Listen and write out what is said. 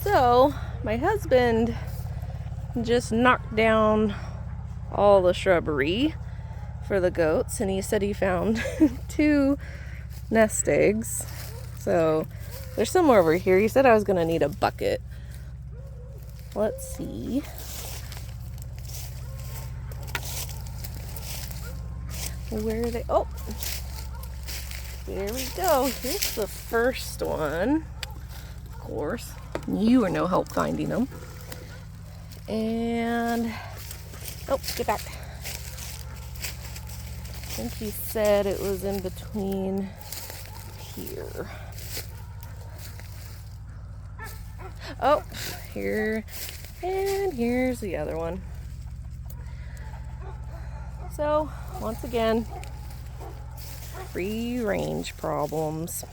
So, my husband just knocked down all the shrubbery for the goats, and he said he found 2 nest eggs. So, there's some over here. He said I was going to need a bucket. Let's see. Where are they? Oh, there we go. Here's the first one. Of course, you were no help finding them. And, oh, get back. I think he said it was in between here. Oh, here, and here's the other one. So, once again, free range problems.